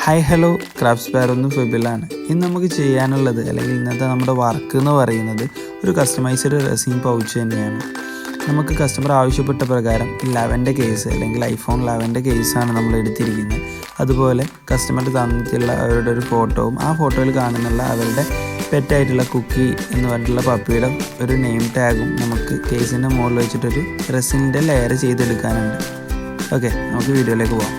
Hi hello crafts ബാറൊന്ന് ഫെബിലാണ്. ഇന്ന് നമുക്ക് ചെയ്യാനുള്ളത് അല്ലെങ്കിൽ ഇന്നത്തെ നമ്മുടെ വർക്ക് എന്ന് പറയുന്നത് ഒരു കസ്റ്റമൈസ്ഡ് റെസിൻ പൗച്ച് തന്നെയാണ്. നമുക്ക് കസ്റ്റമർ ആവശ്യപ്പെട്ട പ്രകാരം 11 കേസ് അല്ലെങ്കിൽ ഐഫോൺ 11 കേസാണ് നമ്മൾ എടുത്തിരിക്കുന്നത്. അതുപോലെ കസ്റ്റമർ തന്നിട്ടുള്ള അവരുടെ ഒരു ഫോട്ടോവും ആ ഫോട്ടോയിൽ കാണുന്നുള്ള അവരുടെ പെറ്റായിട്ടുള്ള കുക്കി എന്ന് പറഞ്ഞിട്ടുള്ള പപ്പിയുടെ ഒരു നെയിം ടാഗും നമുക്ക് കേസിൻ്റെ മുകളിൽ വെച്ചിട്ടൊരു റെസിൻ്റെ ലെയർ ചെയ്തെടുക്കാനുണ്ട്. ഓക്കെ, നമുക്ക് വീഡിയോയിലേക്ക് പോകാം.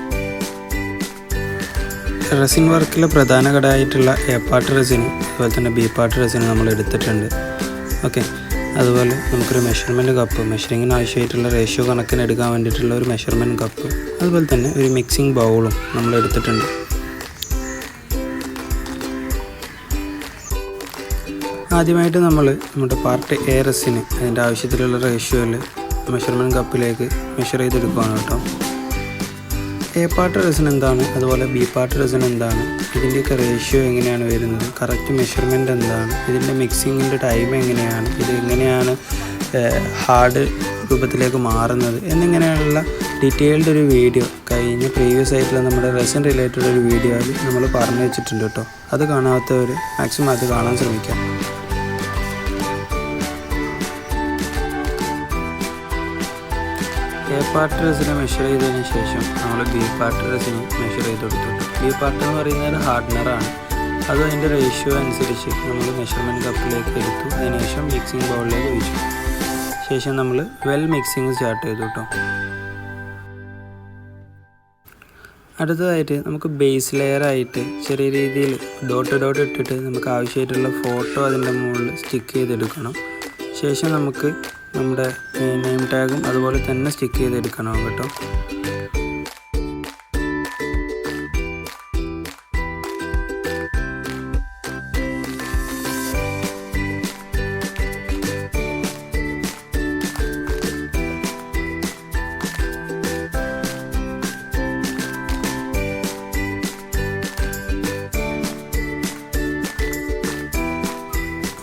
റെസിൻ വർക്കിലെ പ്രധാന ഘടകമായിട്ടുള്ള എ പാർട്ട് റെസിനും അതുപോലെ തന്നെ ബി പാർട്ട് റെസിനും നമ്മൾ എടുത്തിട്ടുണ്ട്. ഓക്കെ, അതുപോലെ നമുക്കൊരു മെഷർമെൻറ്റ് കപ്പ്, മെഷറിങ്ങിന് ആവശ്യമായിട്ടുള്ള റേഷ്യോ കണക്കിന് എടുക്കാൻ വേണ്ടിയിട്ടുള്ള ഒരു മെഷർമെൻറ്റ് കപ്പ്, അതുപോലെ തന്നെ ഒരു മിക്സിംഗ് ബൗളും നമ്മൾ എടുത്തിട്ടുണ്ട്. ആദ്യമായിട്ട് നമ്മുടെ പാർട്ട് എ റെസിന് അതിൻ്റെ ആവശ്യത്തിലുള്ള റേഷ്യോയിൽ മെഷർമെൻറ്റ് കപ്പിലേക്ക് മെഷർ ചെയ്തെടുക്കുകയാണ് കേട്ടോ. എ പാർട്ട് റെസിൻ എന്താണ്, അതുപോലെ ബി പാർട്ട് റെസിൻ എന്താണ്, ഇതിൻ്റെയൊക്കെ റേഷ്യോ എങ്ങനെയാണ് വരുന്നത്, കറക്റ്റ് മെഷർമെൻറ്റ് എന്താണ്, ഇതിൻ്റെ മിക്സിങ്ങിൻ്റെ ടൈം എങ്ങനെയാണ്, ഇത് എങ്ങനെയാണ് ഹാർഡ് രൂപത്തിലേക്ക് മാറുന്നത് എന്നിങ്ങനെയുള്ള ഡീറ്റെയിൽഡ് ഒരു വീഡിയോ കഴിഞ്ഞ പ്രീവിയസ് ആയിട്ടുള്ള നമ്മുടെ റെസിൻ റിലേറ്റഡ് ഒരു വീഡിയോയിൽ നമ്മൾ പറഞ്ഞു വെച്ചിട്ടുണ്ട് കേട്ടോ. അത് കാണാത്തവർ മാക്സിമം അത് കാണാൻ ശ്രമിക്കാം. എ പാർട്ട് റെസിനെ മെഷർ ചെയ്തതിന് ശേഷം നമ്മൾ ബി പാർട്ട് റെസിന് മെഷർ ചെയ്ത് കൊടുത്തിട്ടുണ്ട്. ബി പാർട്ട് എന്ന് പറയുന്നത് ഹാർഡ്നറാണ്. അത് അതിൻ്റെ റേഷ്യോ അനുസരിച്ച് നമ്മൾ മെഷർമെൻറ്റ് കപ്പിലേക്ക് എടുത്തു. അതിനുശേഷം മിക്സിംഗ് ബൗളിലേക്ക് ഒഴിച്ചു. ശേഷം നമ്മൾ വെൽ മിക്സിങ് സ്റ്റാർട്ട് ചെയ്തു കേട്ടോ. അടുത്തതായിട്ട് നമുക്ക് ബേസ് ലെയറായിട്ട് ചെറിയ രീതിയിൽ ഡോട്ട് ഇട്ടിട്ട് നമുക്ക് ആവശ്യമായിട്ടുള്ള ഫോട്ടോ അതിൻ്റെ മുകളിൽ സ്റ്റിക്ക് ചെയ്തെടുക്കണം. ശേഷം നമുക്ക് നമ്മുടെ നെയിം ടാഗും അതുപോലെ തന്നെ സ്റ്റിക്ക് ചെയ്തെടുക്കണം കേട്ടോ.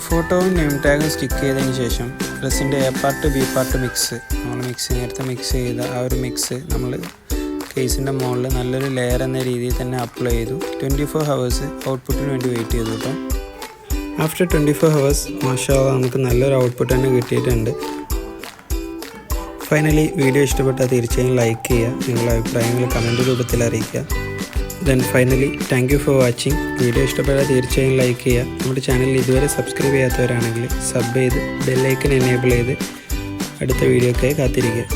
ഫോട്ടോയും നെയിം ടാഗും സ്റ്റിക്ക് ചെയ്തതിന് ശേഷം റെസിൻ്റെ A part B part mix നമ്മൾ നേരത്തെ മിക്സ് ചെയ്ത ആ ഒരു മിക്സ് നമ്മൾ കേസിൻ്റെ മുകളിൽ നല്ലൊരു ലെയർ എന്ന രീതിയിൽ തന്നെ അപ്ലൈ ചെയ്തു. 24 ഹവേഴ്സ് ഔട്ട്പുട്ടിന് വേണ്ടി വെയിറ്റ് ചെയ്തു കേട്ടോ. ആഫ്റ്റർ 24 ഹവേഴ്സ് മാഷാഅല്ലാഹ് നമുക്ക് നല്ലൊരു ഔട്ട്പുട്ട് തന്നെ കിട്ടിയിട്ടുണ്ട്. ഫൈനലി വീഡിയോ ഇഷ്ടപ്പെട്ടാൽ തീർച്ചയായും ലൈക്ക് ചെയ്യുക, നിങ്ങളുടെ അഭിപ്രായങ്ങൾ കമൻറ്റ് രൂപത്തിൽ അറിയിക്കുക. Then finally thank you for watching. Video ഇഷ്ടപ്പെട്ടാൽ തീർച്ചയായും ലൈക്ക് ചെയ്യുക. നമ്മുടെ ചാനലിൽ ഇതുവരെ സബ്സ്ക്രൈബ് ചെയ്യാത്തവരാണെങ്കിൽ സബ് ചെയ്ത് ബെല്ലൈക്കൻ എനേബിൾ ചെയ്ത് അടുത്ത വീഡിയോക്കായി കാത്തിരിക്കുക.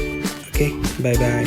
Okay, bye bye.